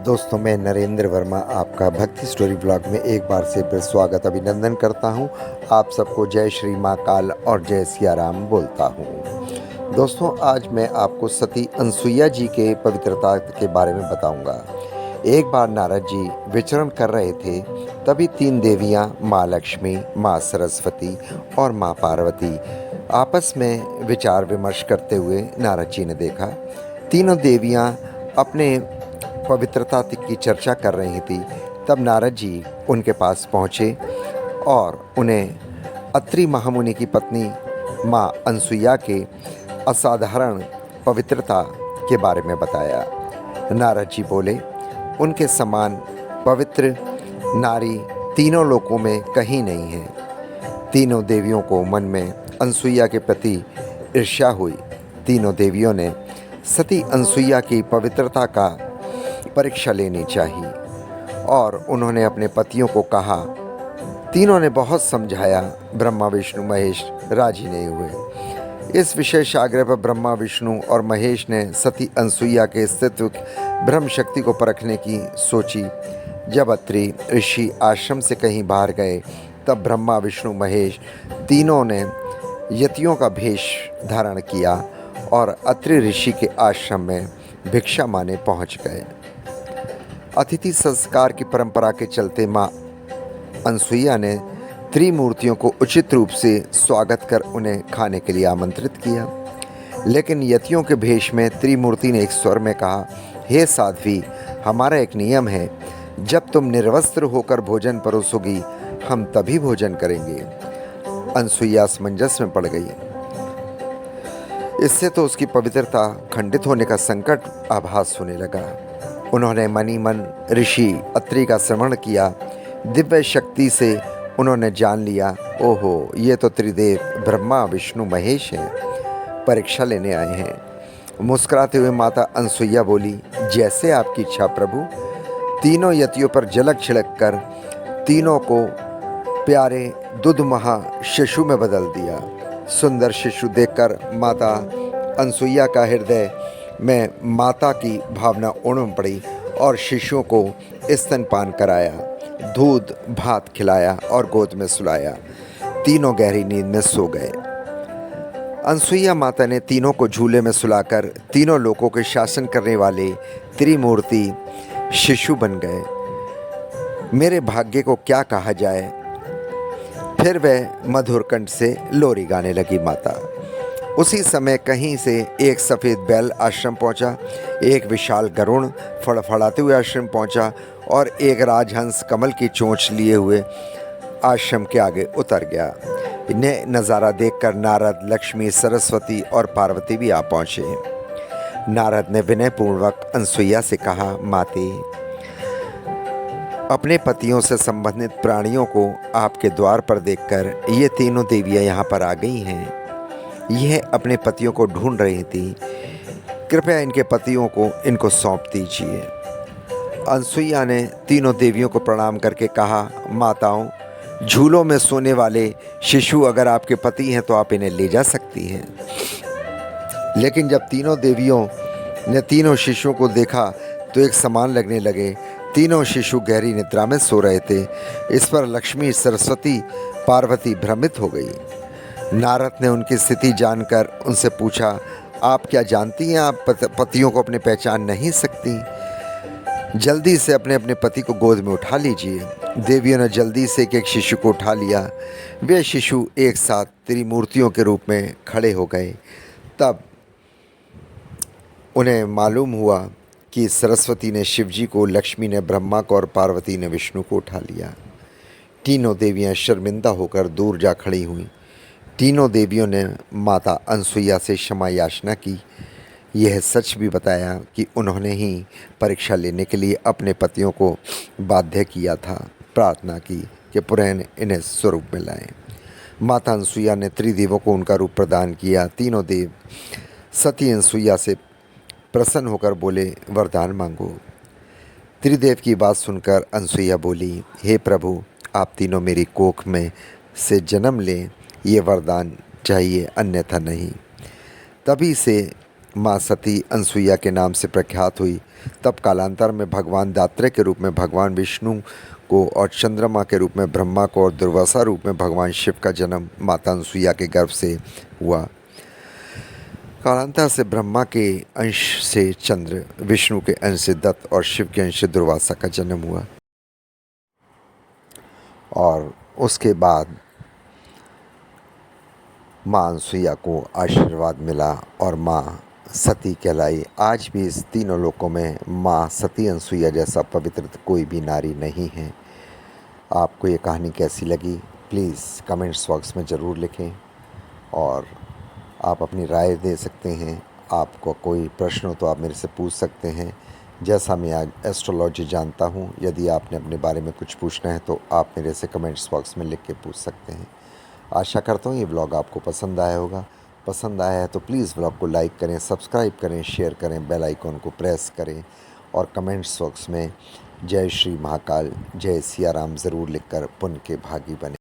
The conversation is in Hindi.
दोस्तों, मैं नरेंद्र वर्मा आपका भक्ति स्टोरी ब्लॉग में एक बार से फिर स्वागत अभिनंदन करता हूं। आप सबको जय श्री माँ काल और जय सिया राम बोलता हूं। दोस्तों, आज मैं आपको सती अनसुईया जी के पवित्रता के बारे में बताऊंगा। एक बार नारद जी विचरण कर रहे थे, तभी तीन देवियां माँ लक्ष्मी, माँ सरस्वती और माँ पार्वती आपस में विचार विमर्श करते हुए नारद जी ने देखा। तीनों देवियां अपने पवित्रता की चर्चा कर रही थी। तब नारद जी उनके पास पहुँचे और उन्हें अत्रि महामुनि की पत्नी माँ अनसुईया के असाधारण पवित्रता के बारे में बताया। नारद जी बोले, उनके समान पवित्र नारी तीनों लोकों में कहीं नहीं है। तीनों देवियों को मन में अनसुईया के प्रति ईर्ष्या हुई। तीनों देवियों ने सती अनसुईया की पवित्रता का परीक्षा लेनी चाहिए और उन्होंने अपने पतियों को कहा। तीनों ने बहुत समझाया, ब्रह्मा विष्णु महेश राजी नहीं हुए। इस विशेष आग्रह पर ब्रह्मा विष्णु और महेश ने सती अनसुईया के अस्तित्व ब्रह्म शक्ति को परखने की सोची। जब अत्रि ऋषि आश्रम से कहीं बाहर गए, तब ब्रह्मा विष्णु महेश तीनों ने यतियों का भेष धारण किया और अत्रि ऋषि के आश्रम में भिक्षा माने पहुंच गए। अतिथि संस्कार की परंपरा के चलते माँ अनसुईया ने त्रिमूर्तियों को उचित रूप से स्वागत कर उन्हें खाने के लिए आमंत्रित किया। लेकिन यतियों के भेष में त्रिमूर्ति ने एक स्वर में कहा, हे साध्वी, हमारा एक नियम है, जब तुम निर्वस्त्र होकर भोजन परोसोगी, हम तभी भोजन करेंगे। अनसुईया असमंजस में पड़ गई। इससे तो उसकी पवित्रता खंडित होने का संकट आभास होने लगा। उन्होंने मनी मन ऋषि अत्रि का श्रवण किया। दिव्य शक्ति से उन्होंने जान लिया, ओहो, ये तो त्रिदेव ब्रह्मा विष्णु महेश हैं, परीक्षा लेने आए हैं। मुस्कुराते हुए माता अनसुईया बोली, जैसे आपकी इच्छा प्रभु। तीनों यतियों पर जलक छिड़क कर तीनों को प्यारे दुधमहा शिशु में बदल दिया। सुंदर शिशु देखकर माता अनसुईया का हृदय में माता की भावना उमड़ पड़ी और शिशुओं को स्तनपान कराया, दूध भात खिलाया और गोद में सुलाया। तीनों गहरी नींद में सो गए। अनसुईया माता ने तीनों को झूले में सुलाकर तीनों लोकों के शासन करने वाले त्रिमूर्ति शिशु बन गए। मेरे भाग्य को क्या कहा जाए। फिर वह मधुर कंठ से लोरी गाने लगी माता। उसी समय कहीं से एक सफ़ेद बैल आश्रम पहुंचा, एक विशाल गरुड़ फड़फड़ाते हुए आश्रम पहुंचा और एक राजहंस कमल की चोंच लिए हुए आश्रम के आगे उतर गया। इन्हें नज़ारा देखकर नारद, लक्ष्मी, सरस्वती और पार्वती भी आ पहुँचे। नारद ने विनयपूर्वक अनसुईया से कहा, माते, अपने पतियों से संबंधित प्राणियों को आपके द्वार पर देखकर ये तीनों देवियाँ यहाँ पर आ गई हैं। यह अपने पतियों को ढूंढ रही थी। कृपया इनके पतियों को इनको सौंप दीजिए। अनसुईया ने तीनों देवियों को प्रणाम करके कहा, माताओं, झूलों में सोने वाले शिशु अगर आपके पति हैं तो आप इन्हें ले जा सकती हैं। लेकिन जब तीनों देवियों ने तीनों शिशुओं को देखा तो एक समान लगने लगे। तीनों शिशु गहरी निद्रा में सो रहे थे। इस पर लक्ष्मी, सरस्वती, पार्वती भ्रमित हो गई। नारद ने उनकी स्थिति जानकर उनसे पूछा, आप क्या जानती हैं आप पतियों को अपने पहचान नहीं सकती? जल्दी से अपने अपने पति को गोद में उठा लीजिए। देवियों ने जल्दी से एक एक शिशु को उठा लिया। वे शिशु एक साथ त्रिमूर्तियों के रूप में खड़े हो गए। तब उन्हें मालूम हुआ कि सरस्वती ने शिवजी को, लक्ष्मी ने ब्रह्मा को और पार्वती ने विष्णु को उठा लिया। तीनों देवियां शर्मिंदा होकर दूर जा खड़ी हुईं। तीनों देवियों ने माता अनसुईया से क्षमा याचना की। यह सच भी बताया कि उन्होंने ही परीक्षा लेने के लिए अपने पतियों को बाध्य किया था। प्रार्थना की कि पुरैन इन्हें स्वरूप में लाएं। माता अनसुईया ने त्रिदेवों को उनका रूप प्रदान किया। तीनों देव सती अनसुईया से प्रसन्न होकर बोले, वरदान मांगो। त्रिदेव की बात सुनकर अनसुईया बोली, हे प्रभु, आप तीनों मेरी कोख में से जन्म लें, ये वरदान चाहिए, अन्यथा नहीं। तभी से माँ सती अनसुईया के नाम से प्रख्यात हुई, तब कालांतर में भगवान दात्रेय के रूप में भगवान विष्णु को और चंद्रमा के रूप में ब्रह्मा को और दुर्वासा रूप में भगवान शिव का जन्म माता अनसुईया के गर्भ से हुआ। कालांतर से ब्रह्मा के अंश से चंद्र, विष्णु के अंश से दत्त और शिव के अंश से दुर्वासा का जन्म हुआ। और उसके बाद माँ अनसुईया को आशीर्वाद मिला और माँ सती कहलाई। आज भी इस तीनों लोकों में माँ सती अनसुईया जैसा पवित्र कोई भी नारी नहीं है। आपको ये कहानी कैसी लगी प्लीज़ कमेंट्स बॉक्स में ज़रूर लिखें और आप अपनी राय दे सकते हैं। आपको कोई प्रश्न हो तो आप मेरे से पूछ सकते हैं। जैसा मैं आज एस्ट्रोलॉजी जानता हूँ, यदि आपने अपने बारे में कुछ पूछना है तो आप मेरे से कमेंट्स बॉक्स में लिख के पूछ सकते हैं। आशा करता हूँ ये व्लॉग आपको पसंद आया होगा। पसंद आया है तो प्लीज़ व्लॉग को लाइक करें, सब्सक्राइब करें, शेयर करें, बेल आइकॉन को प्रेस करें और कमेंट्स बॉक्स में जय श्री महाकाल, जय सिया राम ज़रूर लिखकर पुण्य के भागी बने।